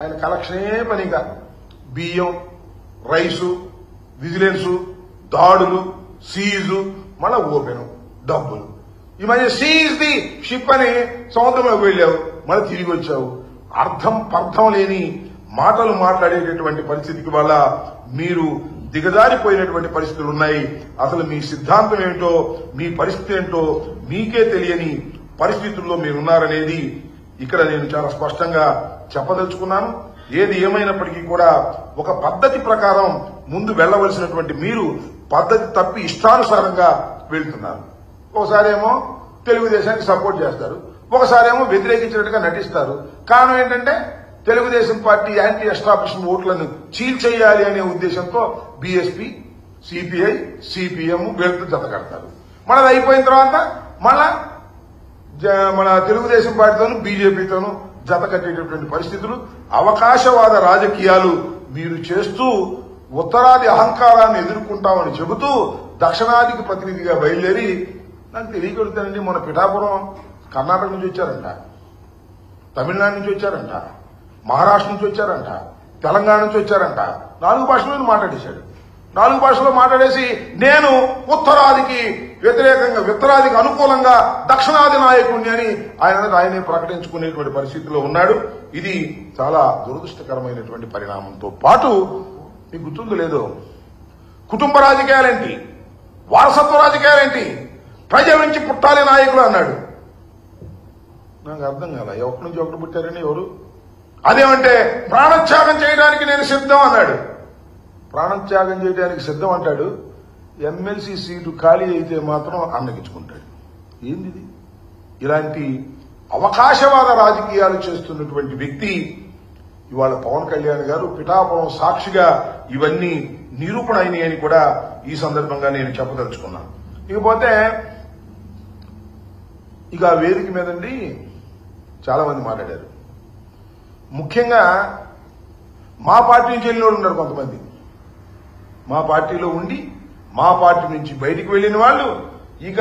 ఆయన కలెక్షనే పనిగా బియ్యం రైసు విజిలెన్స్ దాడులు సీజు మళ్ళా ఓపెను డబ్బులు ఈ మధ్య సీజ్ ది షిప్ అని సముద్రంలోకి వెళ్ళావు మళ్ళీ తిరిగి వచ్చావు అర్థం లేని మాటలు మాట్లాడేటటువంటి పరిస్థితికి వల్ల మీరు దిగజారిపోయినటువంటి పరిస్థితులు ఉన్నాయి. అసలు మీ సిద్ధాంతం ఏంటో మీ పరిస్థితి ఏంటో మీకే తెలియని పరిస్థితుల్లో మీరున్నారనేది ఇక్కడ నేను చాలా స్పష్టంగా చెప్పదలుచుకున్నాను. ఏది ఏమైనప్పటికీ కూడా ఒక పద్ధతి ప్రకారం ముందు వెళ్లవలసినటువంటి మీరు పద్ధతి తప్పి ఇష్టానుసారంగా వెళ్తున్నారు. ఒకసారేమో తెలుగుదేశానికి సపోర్ట్ చేస్తారు, ఒకసారేమో వ్యతిరేకించినట్టుగా నటిస్తారు. కారణం ఏంటంటే తెలుగుదేశం పార్టీ యాంటీ ఎస్టాబ్లిష్మెంట్ ఓట్లను చీల్చేయాలి అనే ఉద్దేశంతో బీఎస్పీ సిపిఐ సిపిఎం వీళ్ళతో జతకడతారు. మనది అయిపోయిన తర్వాత మళ్ళా మన తెలుగుదేశం పార్టీతోనూ బీజేపీతోనూ జత కట్టేటటువంటి పరిస్థితులు అవకాశవాద రాజకీయాలు మీరు చేస్తూ ఉత్తరాది అహంకారాన్ని ఎదుర్కొంటామని చెబుతూ దక్షిణాదికి ప్రతినిధిగా బయలుదేరి నాకు తెలియగలుగుతానండి. మన పిఠాపురం కర్ణాటక నుంచి వచ్చారంట, తమిళనాడు నుంచి వచ్చారంట, మహారాష్ట్ర నుంచి వచ్చారంట, తెలంగాణ నుంచి వచ్చారంట. 4 భాషల్లో మాట్లాడేశాడు. 4 భాషల్లో మాట్లాడేసి నేను ఉత్తరాదికి వ్యతిరేకంగా ఉత్తరాదికి అనుకూలంగా దక్షిణాది నాయకుడిని అని ఆయనే ప్రకటించుకునేటువంటి పరిస్థితిలో ఉన్నాడు. ఇది చాలా దురదృష్టకరమైనటువంటి పరిణామంతో పాటు మీకు గుర్తుందో లేదో కుటుంబ రాజకీయాలేంటి, వారసత్వ రాజకీయాలేంటి, ప్రజల నుంచి పుట్టాలి నాయకులు అన్నాడు. నాకు అర్థం కాల ఒకటి నుంచి ఒకటి పుట్టారని ఎవరు అదేమంటే ప్రాణత్యాగం చేయడానికి నేను సిద్ధం అన్నాడు. ప్రాణత్యాగం చేయడానికి సిద్ధం అంటాడు, ఎమ్మెల్సీ సీటు ఖాళీ అయితే మాత్రం అన్నగించుకుంటాడు. ఏంది ఇలాంటి అవకాశవాద రాజకీయాలు చేస్తున్నటువంటి వ్యక్తి ఇవాళ పవన్ కళ్యాణ్ గారు పిఠాపురం సాక్షిగా ఇవన్నీ నిరూపణ అయినాయని కూడా ఈ సందర్భంగా నేను చెప్పదలుచుకున్నాను. ఇకపోతే ఇక వేదిక మీదండి చాలా మంది మాట్లాడారు. ముఖ్యంగా మా పార్టీ నుంచి వెళ్ళిన వాళ్ళు ఉన్నారు. కొంతమంది మా పార్టీలో ఉండి మా పార్టీ నుంచి బయటికి వెళ్లిన వాళ్ళు ఇక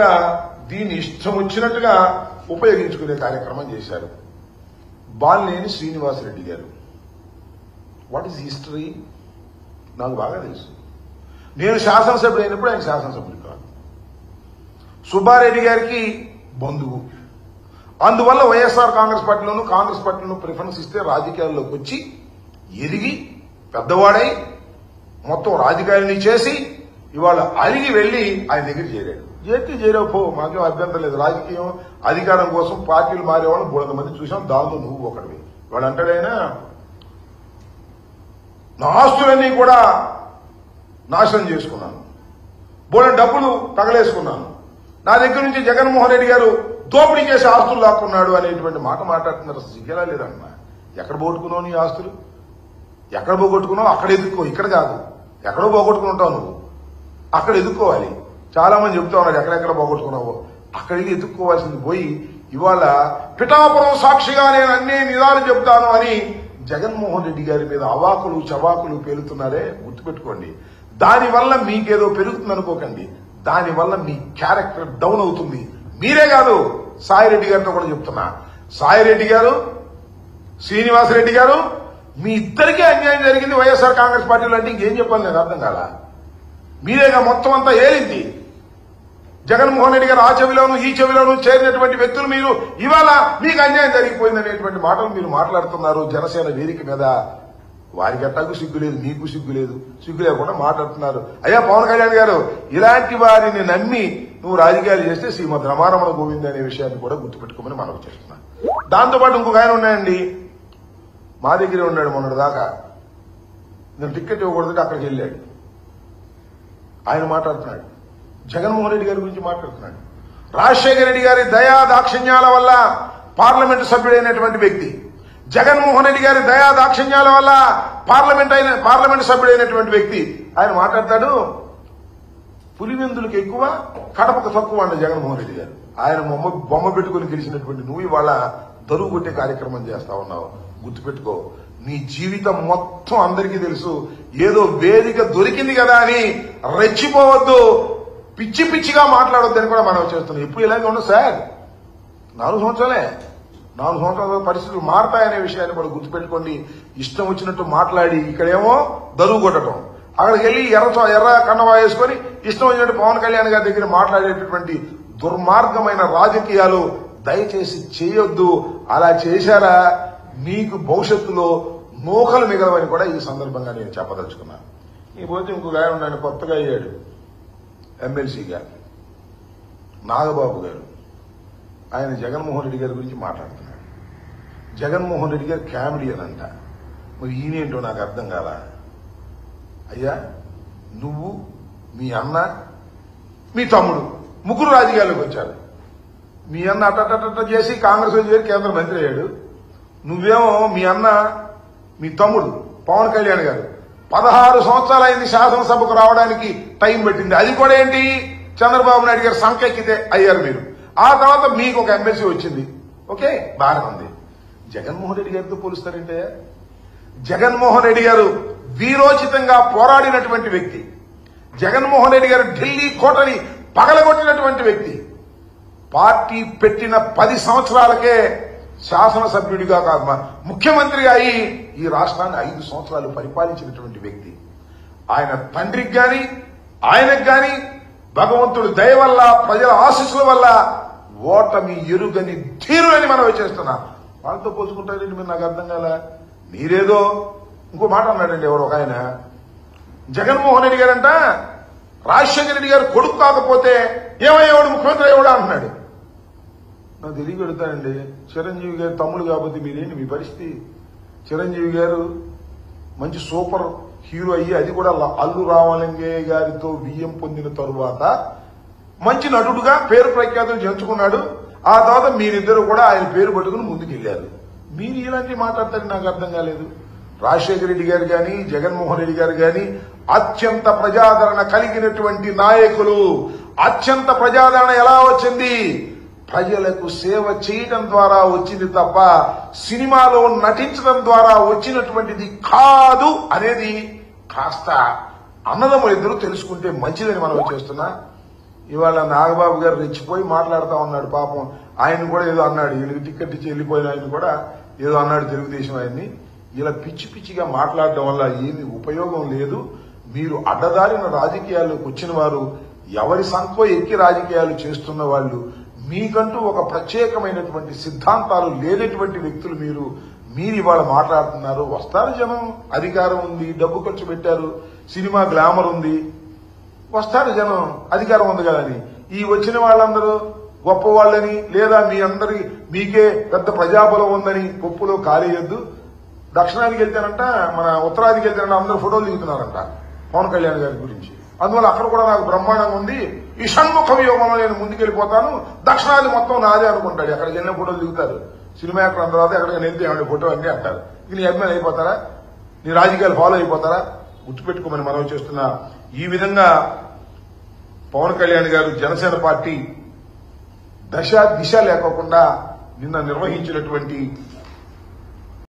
దీన్ని ఇష్టం వచ్చినట్టుగా ఉపయోగించుకునే కార్యక్రమం చేశారు. బాలినేని శ్రీనివాసరెడ్డి గారు, వాట్ ఈజ్ హిస్టరీ నాకు బాగా తెలుసు. నేను శాసనసభ్యుడు అయినప్పుడు ఆయన శాసనసభ్యుడు కాదు. సుబ్బారెడ్డి గారికి బంధువు. అందువల్ల వైఎస్ఆర్ కాంగ్రెస్ పార్టీలోనూ ప్రిఫరెన్స్ ఇస్తే రాజకీయాల్లోకి వచ్చి ఎదిగి పెద్దవాడై మొత్తం రాజకీయాలని చేసి ఇవాళ అలిగి వెళ్లి ఆయన దగ్గర చేరాడు. చేరావు మాకేం అభ్యంతరం లేదు. రాజకీయం అధికారం కోసం పార్టీలు మారేవాళ్ళు 300 మంది చూసాం, దాంతో నువ్వు ఒకటివి. వాడు అంటాడైనా నా ఆస్తులన్నీ కూడా నాశనం చేసుకున్నాను, బోలెడు డబ్బులు తగలేసుకున్నాను, నా దగ్గర నుంచి జగన్మోహన్ రెడ్డి గారు దోపిడీ చేసి ఆస్తులు లాక్కున్నాడు అనేటువంటి మాట మాట్లాడుతున్నారు. అసలు సిగ్గేలా లేదన్నా. ఎక్కడ పోగొట్టుకున్నావు నీ ఆస్తులు? ఎక్కడ పోగొట్టుకున్నావు అక్కడ ఎదుక్కో, ఇక్కడ కాదు. ఎక్కడో పోగొట్టుకుని ఉంటావు నువ్వు, అక్కడ ఎదుక్కోవాలి. చాలా మంది చెబుతా ఉన్నారు ఎక్కడెక్కడ పోగొట్టుకున్నావో. అక్కడికి ఎదుక్కోవాల్సింది పోయి ఇవాళ పిఠాపురం సాక్షిగా నేను అన్ని నిజాలు చెప్తాను అని జగన్మోహన్ రెడ్డి గారి మీద అవాకులు చవాకులు పేలుతున్నారే, గుర్తుపెట్టుకోండి. దానివల్ల మీకేదో పెరుగుతుంది అనుకోకండి. దానివల్ల మీ క్యారెక్టర్ డౌన్ అవుతుంది. మీరే కాదు, సాయిరెడ్డి గారితో కూడా చెప్తున్నా. సాయిరెడ్డి గారు, శ్రీనివాసరెడ్డి గారు, మీ ఇద్దరికీ అన్యాయం జరిగింది వైఎస్ఆర్ కాంగ్రెస్ పార్టీలో అంటే ఇంకేం చెప్పాలి నేను అర్థం కాల. మీరేగా మొత్తం అంతా ఏలింది. జగన్మోహన్ రెడ్డి గారు ఆ చెవిలోనూ ఈ చెవిలోనూ చేరినటువంటి వ్యక్తులు మీరు ఇవాళ మీకు అన్యాయం జరిగిపోయిందనేటువంటి మాటలు మీరు మాట్లాడుతున్నారు జనసేన వేదిక మీద. వారికి అట్టాకు సిగ్గు లేదు, మీకు సిగ్గు లేదు. సిగ్గు లేకుండా మాట్లాడుతున్నారు. అయ్యా పవన్ కళ్యాణ్ గారు, ఇలాంటి వారిని నమ్మి నువ్వు రాజకీయాలు చేస్తే శ్రీమద్ రమారమణ గోవింద్ అనే విషయాన్ని కూడా గుర్తుపెట్టుకోమని మనవి చేస్తున్నాను. దాంతోపాటు ఇంకొక ఆయన ఉన్నాయండి, మా దగ్గరే ఉన్నాడు మొన్నటి దాకా. నేను టికెట్ ఇవ్వకూడదు అక్కడికి వెళ్ళాడు. ఆయన మాట్లాడుతున్నాడు, జగన్మోహన్ రెడ్డి గారి గురించి మాట్లాడుతున్నాడు. రాజశేఖర రెడ్డి గారి దయా దాక్షిణ్యాల వల్ల పార్లమెంటు సభ్యుడైనటువంటి వ్యక్తి, జగన్మోహన్ రెడ్డి గారి దయా దాక్షిణ్యాల వల్ల పార్లమెంటు సభ్యుడైనటువంటి వ్యక్తి ఆయన మాట్లాడతాడు. పులివెందులకు ఎక్కువ కడపకు తక్కువ అంట జగన్మోహన్ రెడ్డి గారు. ఆయన బొమ్మ పెట్టుకుని గెలిచినటువంటి నువ్వు ఇవాళ దరువు కొట్టే కార్యక్రమం చేస్తా ఉన్నావు. గుర్తుపెట్టుకో, నీ జీవితం మొత్తం అందరికీ తెలుసు. ఏదో వేదిక దొరికింది కదా అని రెచ్చిపోవద్దు, పిచ్చిగా మాట్లాడొద్దని కూడా మనం చేస్తున్నాం. ఎప్పుడు ఇలాగే ఉండదు సార్. 4 సంవత్సరాలే 4 సంవత్సరాల పరిస్థితులు మారతాయనే విషయాన్ని కూడా గుర్తుపెట్టుకోండి. ఇష్టం వచ్చినట్టు మాట్లాడి ఇక్కడేమో దరువు కొట్టడం, అక్కడికి వెళ్లి ఎర్ర కండవా వేసుకొని ఇష్టం వచ్చినట్టు పవన్ కళ్యాణ్ గారి దగ్గర మాట్లాడేటటువంటి దుర్మార్గమైన రాజకీయాలు దయచేసి చేయొద్దు. అలా చేశారా మీకు భవిష్యత్తులో నూకలు మిగలవని కూడా ఈ సందర్భంగా నేను చెప్పదలుచుకున్నాను. ఈ పోతే ఇంకొక ఆయన ఉన్నాడు, కొత్తగా అయ్యాడు ఎమ్మెల్సీగా, నాగబాబు గారు. ఆయన జగన్మోహన్ రెడ్డి గారి గురించి మాట్లాడుతున్నాడు. జగన్మోహన్ రెడ్డి గారు కామెడియన్ అంట. మరి ఈయనేంటో నాకు అర్థం కాల. అయ్యా, నువ్వు, మీ అన్న, మీ తమ్ముడు ముగ్గురు రాజకీయాల్లోకి వచ్చారు. మీ అన్న అట్ట చేసి కాంగ్రెస్ చేరి కేంద్ర మంత్రి అయ్యాడు. నువ్వేమో మీ అన్న, మీ తమ్ముడు పవన్ కళ్యాణ్ గారు 16 సంవత్సరాలైంది శాసనసభకు రావడానికి టైం పెట్టింది. అది కూడా ఏంటి, చంద్రబాబు నాయుడు గారు సంకెక్కితే అయ్యారు మీరు. ఆ తర్వాత మీకు ఒక ఎమ్మెల్సీ వచ్చింది. ఓకే, బాగానే ఉంది. జగన్మోహన్ రెడ్డి గారితో పోలుస్తారంటే, జగన్మోహన్ రెడ్డి గారు వీరోచితంగా పోరాడినటువంటి వ్యక్తి. జగన్మోహన్ రెడ్డి గారు ఢిల్లీ కోటని పగలగొట్టినటువంటి వ్యక్తి. పార్టీ పెట్టిన 10 సంవత్సరాలకే శాసనసభ్యుడిగా కాదు ముఖ్యమంత్రిగా అయి ఈ రాష్ట్రాన్ని 5 సంవత్సరాలు పరిపాలించినటువంటి వ్యక్తి. ఆయన తండ్రికి గాని ఆయనకు గాని భగవంతుడి దయ వల్ల, ప్రజల ఆశీస్సుల వల్ల ఓటమి ఎరుగని ధీరులని మనం చేస్తున్నాం. వాళ్ళతో పోల్చుకుంటారండి మీరు, నాకు అర్థం కాల. మీరేదో ఇంకో మాట అన్నాడండి ఎవరు ఒక ఆయన, జగన్మోహన్ రెడ్డి గారంట రాజశేఖర రెడ్డి గారు కొడుకు కాకపోతే ఏమయ్యేవాడు, ముఖ్యమంత్రి అయ్యేవాడు అంటున్నాడు. నాకు తెలియ పెడతానండి, చిరంజీవి గారు తమ్ముడు కాకపోతే మీరేంటి మీ పరిస్థితి? చిరంజీవి గారు మంచి సూపర్ హీరో అయ్యి, అది కూడా అల్లు రామలింగయ్య గారితో బియ్యం పొందిన తరువాత మంచి నటుడుగా పేరు ప్రఖ్యాతులు చేర్చుకున్నాడు. ఆ తర్వాత మీరిద్దరు కూడా ఆయన పేరు పట్టుకుని ముందుకెళ్లారు. మీరు ఇలాంటివి మాట్లాడతారని నాకు అర్థం కాలేదు. రాజశేఖర రెడ్డి గారు గాని, జగన్మోహన్ రెడ్డి గారు గాని అత్యంత ప్రజాదరణ కలిగినటువంటి నాయకులు. అత్యంత ప్రజాదరణ ఎలా వచ్చింది? ప్రజలకు సేవ చేయడం ద్వారా వచ్చింది తప్ప సినిమాలో నటించడం ద్వారా వచ్చినటువంటిది కాదు అనేది కాస్త అన్నదమ్ములు ఇద్దరు తెలుసుకుంటే మంచిదని మనం చేస్తున్నా. ఇవాళ నాగబాబు గారు రెచ్చిపోయి మాట్లాడుతూ ఉన్నాడు. పాపం ఆయన కూడా ఏదో అన్నాడు, వీళ్ళకి టికెట్ ఇచ్చి వెళ్ళిపోయిన ఆయన కూడా ఏదో అన్నాడు తెలుగుదేశం ఆయన్ని. ఇలా పిచ్చి పిచ్చిగా మాట్లాడడం వల్ల ఏమి ఉపయోగం లేదు. మీరు అడ్డదారిన రాజకీయాల్లోకి వచ్చిన వారు, ఎవరి సంఖ్య ఎక్కి రాజకీయాలు చేస్తున్న వాళ్ళు, మీకంటూ ఒక ప్రత్యేకమైనటువంటి సిద్ధాంతాలు లేనటువంటి వ్యక్తులు మీరు ఇవాళ మాట్లాడుతున్నారు. వస్తారు జనం, అధికారం ఉంది, డబ్బు ఖర్చు పెట్టారు, సినిమా గ్లామర్ ఉంది, వస్తారు జనం, అధికారం ఉంది కదని. ఈ వచ్చిన వాళ్ళందరూ గొప్ప వాళ్ళని, లేదా మీకే పెద్ద ప్రజాబలం ఉందని పప్పులో కాలేయద్దు. దక్షిణానికి వెళ్తేనంట, మన ఉత్తరాదికి వెళ్తేనంట అందరూ ఫోటోలు దిగుతున్నారంట పవన్ కళ్యాణ్ గారి గురించి. అందువల్ల అక్కడ కూడా నాకు బ్రహ్మాండంగా ఉంది, ఈ షణ్ముఖ వ్యూహంలో నేను ముందుకెళ్లిపోతాను, దక్షిణాది మొత్తం నాదే అనుకుంటాడు. ఎక్కడికి వెళ్ళిన ఫోటోలు దిగుతారు సినిమా యాక్టర్, అందరూ ఎక్కడికి వెళ్తే ఏమంటే ఫోటో అన్నీ అంటారు. నీ అభిమానులు అయిపోతారా? నీ రాజకీయాలు ఫాలో అయిపోతారా? గుర్తుపెట్టుకోమని మనం చేస్తున్నా. ఈ విధంగా పవన్ కళ్యాణ్ గారు జనసేన పార్టీ దిశ లేకోకుండా నిన్న నిర్వహించినటువంటి